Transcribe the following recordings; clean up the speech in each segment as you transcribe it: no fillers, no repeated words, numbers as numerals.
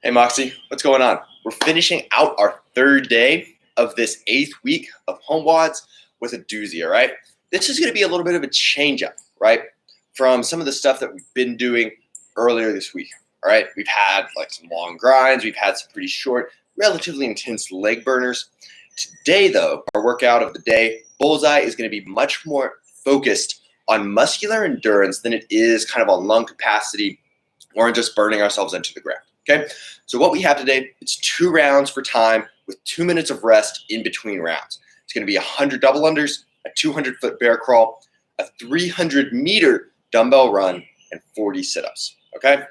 Hey Moxie, what's going on? We're finishing out our third day of this 8th week of HomeWODs with a doozy, all right? This is going to be a little bit of a change up, right? From some of the stuff that we've been doing earlier this week, all right? We've had like some long grinds, we've had some pretty short, relatively intense leg burners. Today though, our workout of the day, Bullseye, is going to be much more focused on muscular endurance than it is kind of on lung capacity or just burning ourselves into the ground. Okay, so what we have today, it's 2 rounds for time with 2 minutes of rest in between rounds. It's going to be 100 double unders, a 200-foot bear crawl, a 300-meter dumbbell run, and 40 sit-ups. Okay,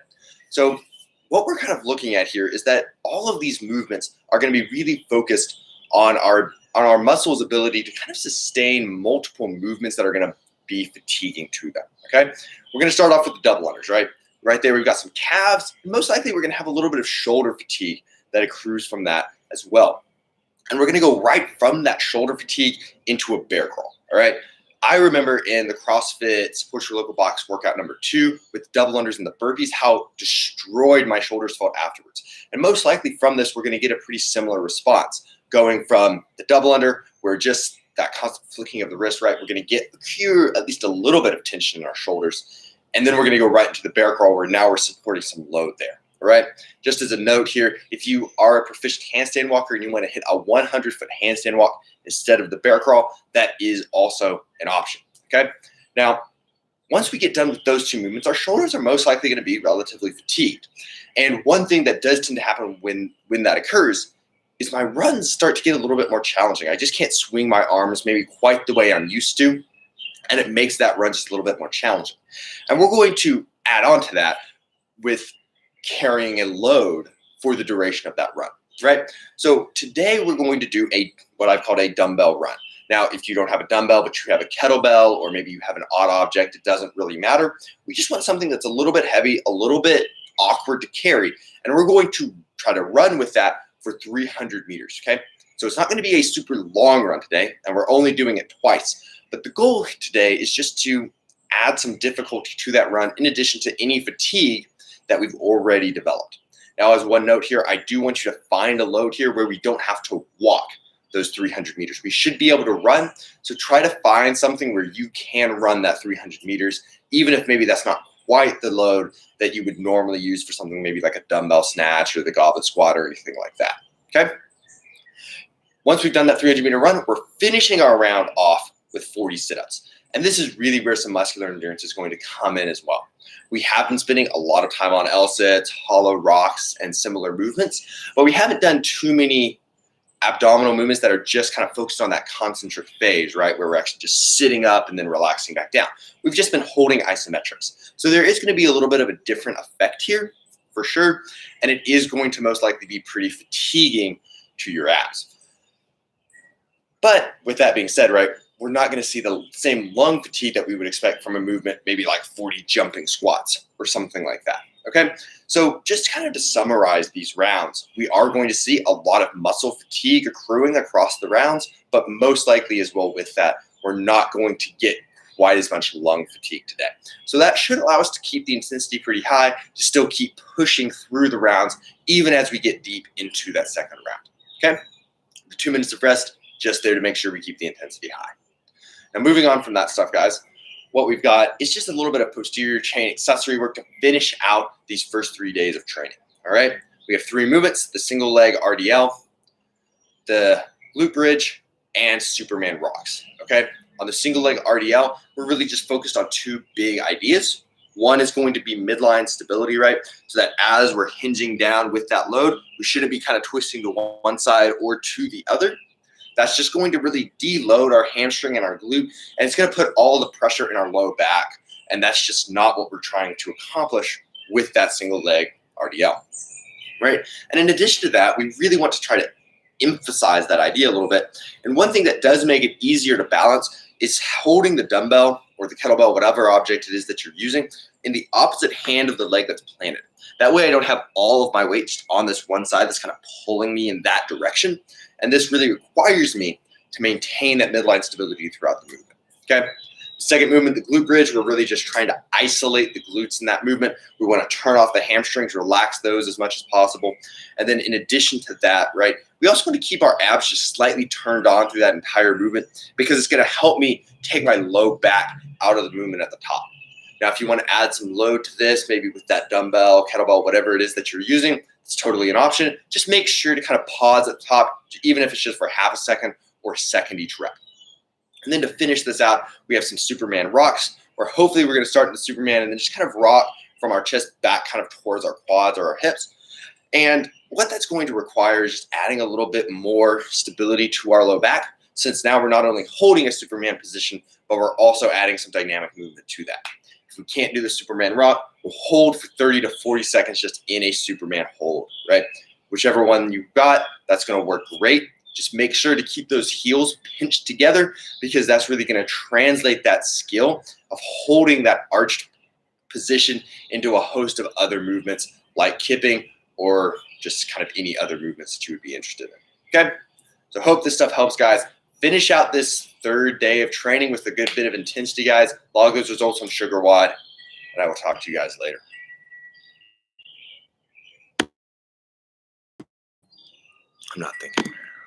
so what we're kind of looking at here is that all of these movements are going to be really focused on our muscles' ability to kind of sustain multiple movements that are going to be fatiguing to them. Okay, we're going to start off with the double unders, right? Right there, we've got some calves. Most likely, we're going to have a little bit of shoulder fatigue that accrues from that as well. And we're going to go right from that shoulder fatigue into a bear crawl, all right? I remember in the CrossFit Support Your Local Box workout number 2 with double unders and the burpees, how destroyed my shoulders felt afterwards. And most likely from this, we're going to get a pretty similar response. Going from the double under, where just that constant flicking of the wrist, right? We're going to cure at least a little bit of tension in our shoulders. And then we're going to go right into the bear crawl where now we're supporting some load there, all right? Just as a note here, if you are a proficient handstand walker and you want to hit a 100-foot handstand walk instead of the bear crawl, that is also an option, okay? Now, once we get done with those 2 movements, our shoulders are most likely going to be relatively fatigued. And one thing that does tend to happen when that occurs is my runs start to get a little bit more challenging. I just can't swing my arms maybe quite the way I'm used to. And it makes that run just a little bit more challenging. And we're going to add on to that with carrying a load for the duration of that run, right? So today we're going to do what I've called a dumbbell run. Now, if you don't have a dumbbell, but you have a kettlebell, or maybe you have an odd object, it doesn't really matter. We just want something that's a little bit heavy, a little bit awkward to carry. And we're going to try to run with that for 300 meters, okay? So it's not going to be a super long run today, and we're only doing it twice. But the goal today is just to add some difficulty to that run in addition to any fatigue that we've already developed. Now, as one note here, I do want you to find a load here where we don't have to walk those 300 meters. We should be able to run, so try to find something where you can run that 300 meters, even if maybe that's not quite the load that you would normally use for something maybe like a dumbbell snatch or the goblet squat or anything like that, okay? Once we've done that 300-meter run, we're finishing our round off with 40 sit-ups. And this is really where some muscular endurance is going to come in as well. We have been spending a lot of time on L-sits, hollow rocks, and similar movements, but we haven't done too many abdominal movements that are just kind of focused on that concentric phase, right? Where we're actually just sitting up and then relaxing back down. We've just been holding isometrics. So there is going to be a little bit of a different effect here for sure. And it is going to most likely be pretty fatiguing to your abs. But with that being said, right, we're not going to see the same lung fatigue that we would expect from a movement, maybe like 40 jumping squats or something like that, okay? So just kind of to summarize these rounds, we are going to see a lot of muscle fatigue accruing across the rounds, but most likely as well with that, we're not going to get quite as much lung fatigue today. So that should allow us to keep the intensity pretty high, to still keep pushing through the rounds, even as we get deep into that second round, okay? The 2 minutes of rest, just there to make sure we keep the intensity high. Now, moving on from that stuff, guys, what we've got is just a little bit of posterior chain accessory work to finish out these first 3 days of training, all right? We have 3 movements, the single leg RDL, the glute bridge, and Superman rocks, okay? On the single leg RDL, we're really just focused on 2 big ideas. One is going to be midline stability, right? So that as we're hinging down with that load, we shouldn't be kind of twisting to one side or to the other. That's just going to really deload our hamstring and our glute, and it's going to put all the pressure in our low back, and that's just not what we're trying to accomplish with that single leg RDL, right? And in addition to that, we really want to try to emphasize that idea a little bit. And one thing that does make it easier to balance is holding the dumbbell or the kettlebell, whatever object it is that you're using, in the opposite hand of the leg that's planted. That way I don't have all of my weight on this one side that's kind of pulling me in that direction. And this really requires me to maintain that midline stability throughout the movement, okay? Second movement, the glute bridge, we're really just trying to isolate the glutes in that movement. We want to turn off the hamstrings, relax those as much as possible. And then in addition to that, right, we also want to keep our abs just slightly turned on through that entire movement because it's going to help me take my low back out of the movement at the top. Now, if you want to add some load to this, maybe with that dumbbell, kettlebell, whatever it is that you're using, it's totally an option. Just make sure to kind of pause at the top, even if it's just for half a second or a second each rep. And then to finish this out, we have some Superman rocks, where hopefully we're going to start in the Superman and then just kind of rock from our chest back kind of towards our quads or our hips. And what that's going to require is just adding a little bit more stability to our low back, since now we're not only holding a Superman position, but we're also adding some dynamic movement to that. If we can't do the Superman rock, we'll hold for 30 to 40 seconds just in a Superman hold, right? Whichever one you've got, that's going to work great. Just make sure to keep those heels pinched together because that's really going to translate that skill of holding that arched position into a host of other movements like kipping or just kind of any other movements that you would be interested in. Okay, so hope this stuff helps, guys. Finish out this third day of training with a good bit of intensity, guys. Log those results on HomeWOD, and I will talk to you guys later. I'm not thinking.